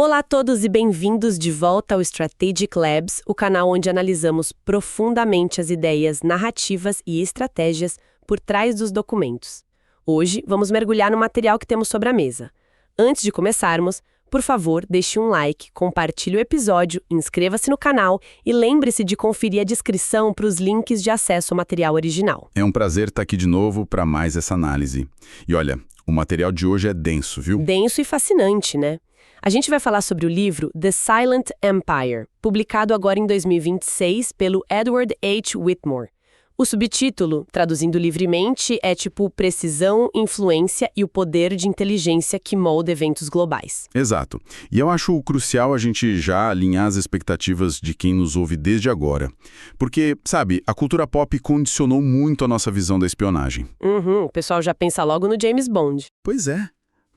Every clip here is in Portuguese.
Olá a todos e bem-vindos de volta ao Strategic Labs, o canal onde analisamos profundamente as ideias, narrativas e estratégias por trás dos documentos. Hoje, vamos mergulhar no material que temos sobre a mesa. Antes de começarmos, por favor, deixe um like, compartilhe o episódio, inscreva-se no canal e lembre-se de conferir a descrição para os links de acesso ao material original. É um prazer estar aqui de novo para mais essa análise. E olha, o material de hoje é denso, viu? Denso e fascinante, né? A gente vai falar sobre o livro The Silent Empire, publicado agora em 2026 pelo Edward H. Whitmore. O subtítulo, traduzindo livremente, é tipo Precisão, Influência e o Poder de Inteligência que molda eventos globais. Exato. E eu acho crucial a gente já alinhar as expectativas de quem nos ouve desde agora. Porque, sabe, a cultura pop condicionou muito a nossa visão da espionagem. O pessoal já pensa logo no James Bond. Pois é.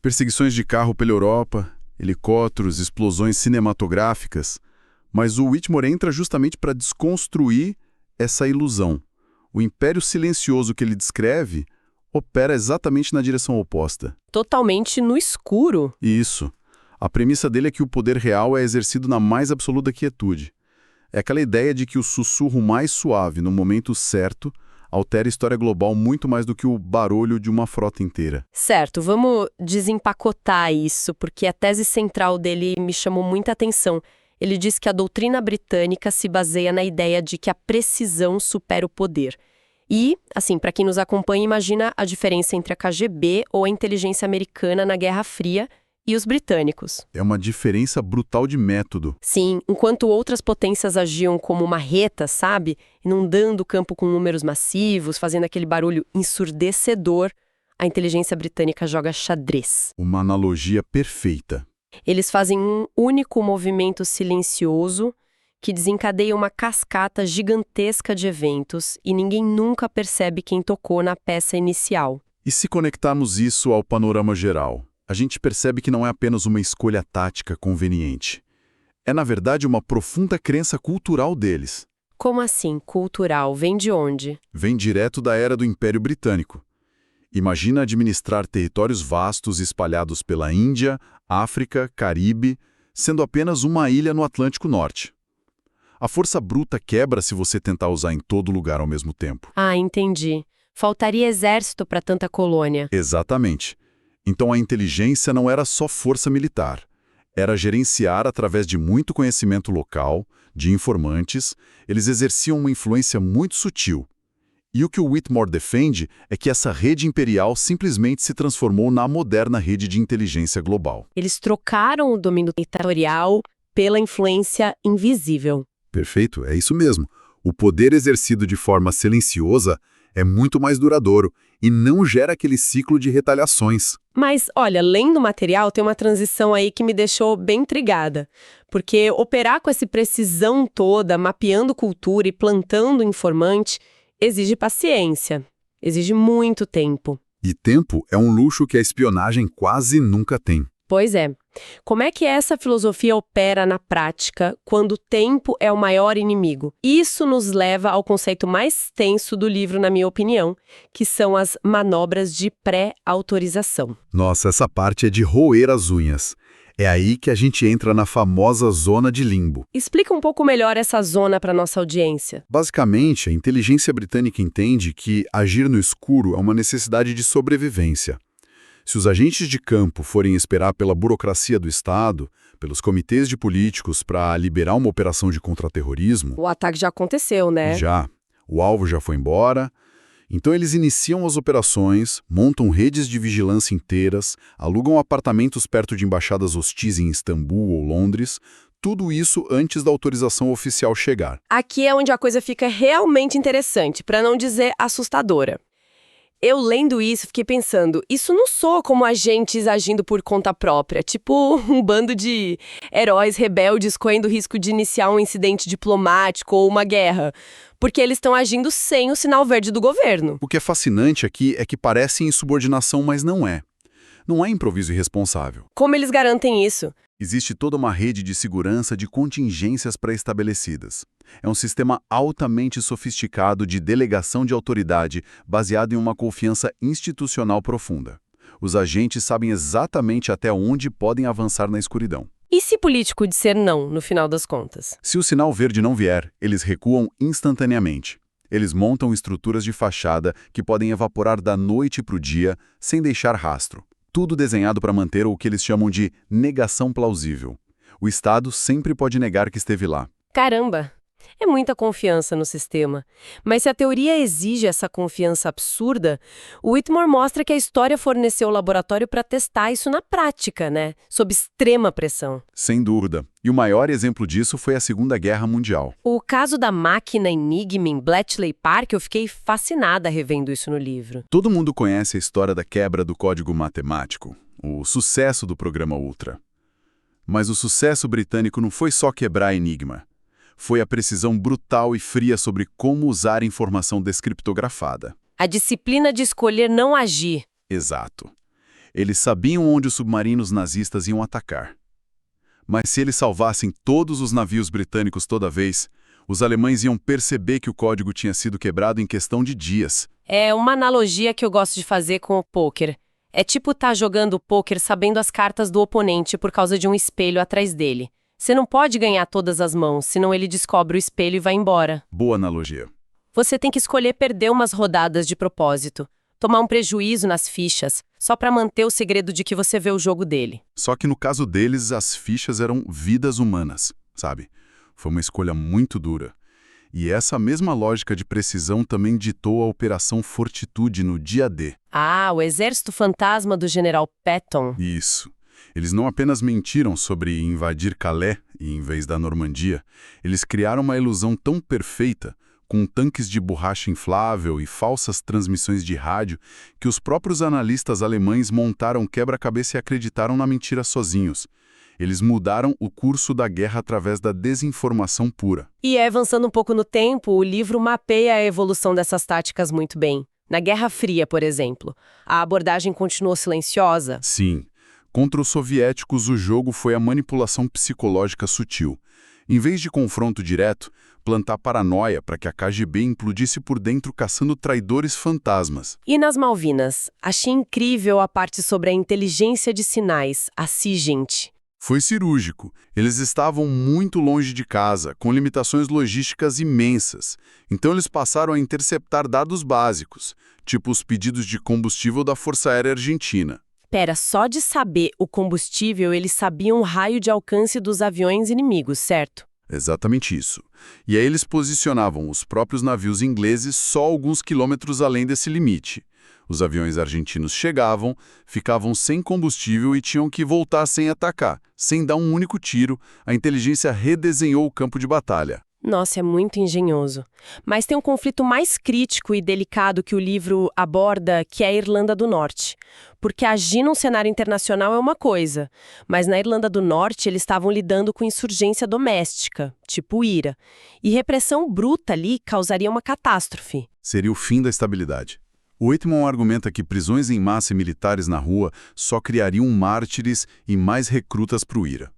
Perseguições de carro pela Europa, helicópteros, explosões cinematográficas. Mas o Whitmore entra justamente para desconstruir essa ilusão. O império silencioso que ele descreve opera exatamente na direção oposta. Totalmente no escuro. Isso. A premissa dele é que o poder real é exercido na mais absoluta quietude. É aquela ideia de que o sussurro mais suave, no momento certo, altera a história global muito mais do que o barulho de uma frota inteira. Certo, vamos desempacotar isso, porque a tese central dele me chamou muita atenção. Ele diz que a doutrina britânica se baseia na ideia de que a precisão supera o poder. E, assim, para quem nos acompanha, imagina a diferença entre a KGB ou a inteligência americana na Guerra Fria e os britânicos. É uma diferença brutal de método. Sim, enquanto outras potências agiam como marretas, sabe? Inundando o campo com números massivos, fazendo aquele barulho ensurdecedor, a inteligência britânica joga xadrez. Uma analogia perfeita. Eles fazem um único movimento silencioso que desencadeia uma cascata gigantesca de eventos e ninguém nunca percebe quem tocou na peça inicial. E se conectarmos isso ao panorama geral, a gente percebe que não é apenas uma escolha tática conveniente. É, na verdade, uma profunda crença cultural deles. Como assim, cultural? Vem de onde? Vem direto da era do Império Britânico. Imagina administrar territórios vastos espalhados pela Índia, África, Caribe, sendo apenas uma ilha no Atlântico Norte. A força bruta quebra se você tentar usar em todo lugar ao mesmo tempo. Ah, entendi. Faltaria exército para tanta colônia. Exatamente. Então a inteligência não era só força militar. Era gerenciar através de muito conhecimento local, de informantes, eles exerciam uma influência muito sutil. E o que o Whitmore defende é que essa rede imperial simplesmente se transformou na moderna rede de inteligência global. Eles trocaram o domínio territorial pela influência invisível. Perfeito, é isso mesmo. O poder exercido de forma silenciosa é muito mais duradouro e não gera aquele ciclo de retaliações. Mas, olha, lendo o material, tem uma transição aí que me deixou bem intrigada. Porque operar com essa precisão toda, mapeando cultura e plantando informante, exige paciência, exige muito tempo. E tempo é um luxo que a espionagem quase nunca tem. Pois é. Como é que essa filosofia opera na prática quando o tempo é o maior inimigo? Isso nos leva ao conceito mais tenso do livro, na minha opinião, que são as manobras de pré-autorização. Nossa, essa parte é de roer as unhas. É aí que a gente entra na famosa zona de limbo. Explica um pouco melhor essa zona para nossa audiência. Basicamente, a inteligência britânica entende que agir no escuro é uma necessidade de sobrevivência. Se os agentes de campo forem esperar pela burocracia do Estado, pelos comitês de políticos para liberar uma operação de contra-terrorismo... O ataque já aconteceu, né? Já. O alvo já foi embora. Então eles iniciam as operações, montam redes de vigilância inteiras, alugam apartamentos perto de embaixadas hostis em Istambul ou Londres, tudo isso antes da autorização oficial chegar. Aqui é onde a coisa fica realmente interessante, para não dizer assustadora. Eu lendo isso, fiquei pensando, isso não soa como agentes agindo por conta própria, tipo um bando de heróis rebeldes correndo o risco de iniciar um incidente diplomático ou uma guerra, porque eles estão agindo sem o sinal verde do governo. O que é fascinante aqui é que parece insubordinação, mas não é. Não é improviso irresponsável. Como eles garantem isso? Existe toda uma rede de segurança de contingências pré-estabelecidas. É um sistema altamente sofisticado de delegação de autoridade baseado em uma confiança institucional profunda. Os agentes sabem exatamente até onde podem avançar na escuridão. E se político disser não, no final das contas? Se o sinal verde não vier, eles recuam instantaneamente. Eles montam estruturas de fachada que podem evaporar da noite para o dia sem deixar rastro. Tudo desenhado para manter o que eles chamam de negação plausível. O Estado sempre pode negar que esteve lá. Caramba! É muita confiança no sistema. Mas se a teoria exige essa confiança absurda, o Whitmore mostra que a história forneceu o laboratório para testar isso na prática, né? Sob extrema pressão. Sem dúvida. E o maior exemplo disso foi a Segunda Guerra Mundial. O caso da máquina Enigma em Bletchley Park, eu fiquei fascinada revendo isso no livro. Todo mundo conhece a história da quebra do código matemático, o sucesso do programa Ultra. Mas o sucesso britânico não foi só quebrar a Enigma. Foi a precisão brutal e fria sobre como usar informação descriptografada. A disciplina de escolher não agir. Exato. Eles sabiam onde os submarinos nazistas iam atacar. Mas se eles salvassem todos os navios britânicos toda vez, os alemães iam perceber que o código tinha sido quebrado em questão de dias. É uma analogia que eu gosto de fazer com o pôquer. É tipo estar jogando pôquer sabendo as cartas do oponente por causa de um espelho atrás dele. Você não pode ganhar todas as mãos, senão ele descobre o espelho e vai embora. Boa analogia. Você tem que escolher perder umas rodadas de propósito, tomar um prejuízo nas fichas, só para manter o segredo de que você vê o jogo dele. Só que no caso deles, as fichas eram vidas humanas, sabe? Foi uma escolha muito dura. E essa mesma lógica de precisão também ditou a Operação Fortitude no dia D. Ah, o exército fantasma do General Patton. Isso. Eles não apenas mentiram sobre invadir Calais, e em vez da Normandia, eles criaram uma ilusão tão perfeita, com tanques de borracha inflável e falsas transmissões de rádio, que os próprios analistas alemães montaram quebra-cabeça e acreditaram na mentira sozinhos. Eles mudaram o curso da guerra através da desinformação pura. E avançando um pouco no tempo, o livro mapeia a evolução dessas táticas muito bem. Na Guerra Fria, por exemplo, a abordagem continuou silenciosa. Sim. Contra os soviéticos, o jogo foi a manipulação psicológica sutil. Em vez de confronto direto, plantar paranoia para que a KGB implodisse por dentro caçando traidores fantasmas. E nas Malvinas? Achei incrível a parte sobre a inteligência de sinais, a SIGINT. Foi cirúrgico. Eles estavam muito longe de casa, com limitações logísticas imensas. Então eles passaram a interceptar dados básicos, tipo os pedidos de combustível da Força Aérea Argentina. Pera, só de saber o combustível, eles sabiam o raio de alcance dos aviões inimigos, certo? Exatamente isso. E aí eles posicionavam os próprios navios ingleses só alguns quilômetros além desse limite. Os aviões argentinos chegavam, ficavam sem combustível e tinham que voltar sem atacar. Sem dar um único tiro, a inteligência redesenhou o campo de batalha. Nossa, é muito engenhoso. Mas tem um conflito mais crítico e delicado que o livro aborda, que é a Irlanda do Norte. Porque agir num cenário internacional é uma coisa, mas na Irlanda do Norte eles estavam lidando com insurgência doméstica, tipo IRA. E repressão bruta ali causaria uma catástrofe. Seria o fim da estabilidade. O Whitman argumenta que prisões em massa e militares na rua só criariam mártires e mais recrutas para o IRA.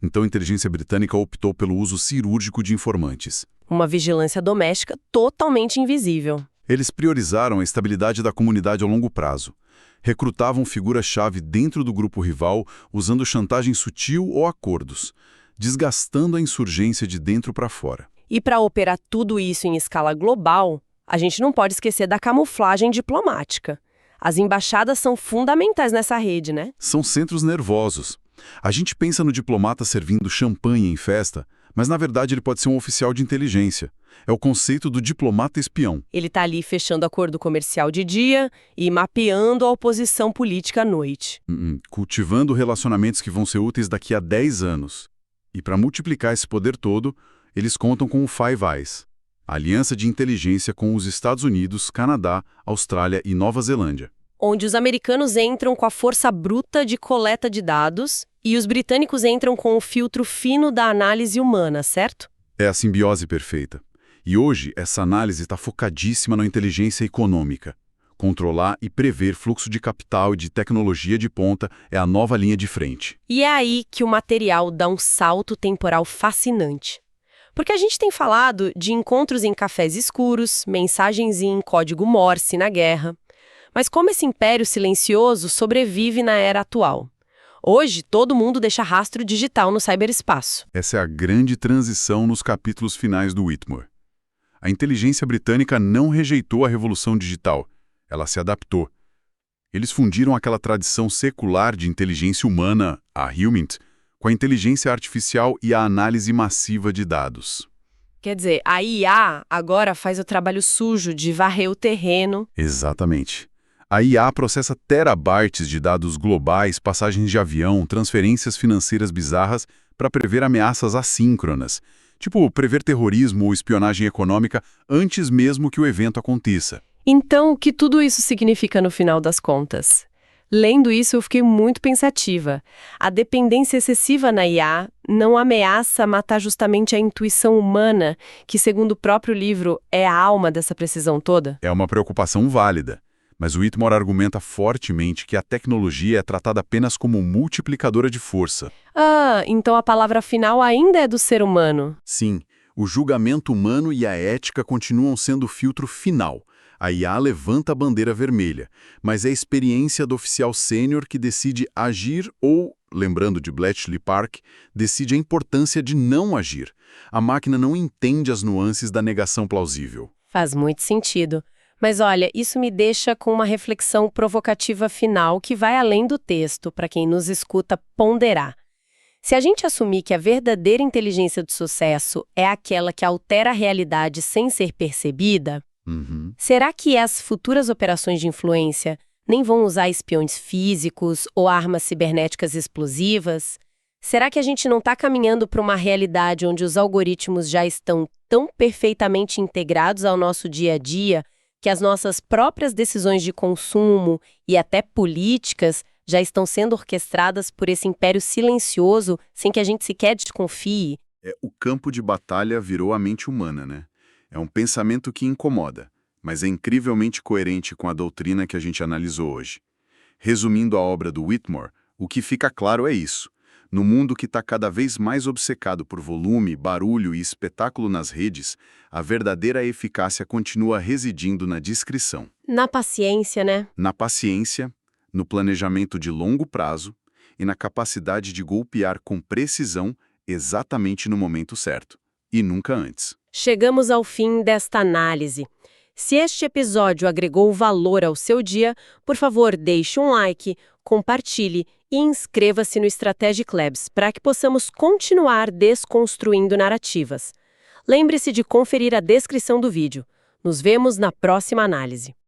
Então a inteligência britânica optou pelo uso cirúrgico de informantes. Uma vigilância doméstica totalmente invisível. Eles priorizaram a estabilidade da comunidade ao longo prazo. Recrutavam figuras-chave dentro do grupo rival usando chantagem sutil ou acordos, desgastando a insurgência de dentro para fora. E para operar tudo isso em escala global, a gente não pode esquecer da camuflagem diplomática. As embaixadas são fundamentais nessa rede, né? São centros nervosos. A gente pensa no diplomata servindo champanhe em festa, mas na verdade ele pode ser um oficial de inteligência. É o conceito do diplomata espião. Ele está ali fechando acordo comercial de dia e mapeando a oposição política à noite. Cultivando relacionamentos que vão ser úteis daqui a 10 anos. E para multiplicar esse poder todo, eles contam com o Five Eyes, a aliança de inteligência com os Estados Unidos, Canadá, Austrália e Nova Zelândia. Onde os americanos entram com a força bruta de coleta de dados e os britânicos entram com o filtro fino da análise humana, certo? É a simbiose perfeita. E hoje, essa análise está focadíssima na inteligência econômica. Controlar e prever fluxo de capital e de tecnologia de ponta é a nova linha de frente. E é aí que o material dá um salto temporal fascinante. Porque a gente tem falado de encontros em cafés escuros, mensagens em código Morse na guerra. Mas como esse império silencioso sobrevive na era atual? Hoje, todo mundo deixa rastro digital no ciberespaço. Essa é a grande transição nos capítulos finais do Whitmore. A inteligência britânica não rejeitou a revolução digital, ela se adaptou. Eles fundiram aquela tradição secular de inteligência humana, a Humint, com a inteligência artificial e a análise massiva de dados. Quer dizer, a IA agora faz o trabalho sujo de varrer o terreno. Exatamente. A IA processa terabytes de dados globais, passagens de avião, transferências financeiras bizarras para prever ameaças assíncronas, tipo prever terrorismo ou espionagem econômica antes mesmo que o evento aconteça. Então, o que tudo isso significa no final das contas? Lendo isso, eu fiquei muito pensativa. A dependência excessiva na IA não ameaça matar justamente a intuição humana, que, segundo o próprio livro, é a alma dessa precisão toda? É uma preocupação válida, mas o Whitmore argumenta fortemente que a tecnologia é tratada apenas como multiplicadora de força. Ah, então a palavra final ainda é do ser humano. Sim, o julgamento humano e a ética continuam sendo o filtro final. A IA levanta a bandeira vermelha, mas é a experiência do oficial sênior que decide agir ou, lembrando de Bletchley Park, decide a importância de não agir. A máquina não entende as nuances da negação plausível. Faz muito sentido. Mas olha, isso me deixa com uma reflexão provocativa final que vai além do texto, para quem nos escuta ponderar. Se a gente assumir que a verdadeira inteligência do sucesso é aquela que altera a realidade sem ser percebida, será que as futuras operações de influência nem vão usar espiões físicos ou armas cibernéticas explosivas? Será que a gente não está caminhando para uma realidade onde os algoritmos já estão tão perfeitamente integrados ao nosso dia a dia que as nossas próprias decisões de consumo e até políticas já estão sendo orquestradas por esse império silencioso sem que a gente sequer desconfie? O campo de batalha virou a mente humana, né? É um pensamento que incomoda, mas é incrivelmente coerente com a doutrina que a gente analisou hoje. Resumindo a obra do Whitmore, o que fica claro é isso. No mundo que está cada vez mais obcecado por volume, barulho e espetáculo nas redes, a verdadeira eficácia continua residindo na discrição. Na paciência, né? Na paciência, no planejamento de longo prazo e na capacidade de golpear com precisão exatamente no momento certo, e nunca antes. Chegamos ao fim desta análise. Se este episódio agregou valor ao seu dia, por favor, deixe um like, compartilhe e inscreva-se no Strategic Labs para que possamos continuar desconstruindo narrativas. Lembre-se de conferir a descrição do vídeo. Nos vemos na próxima análise.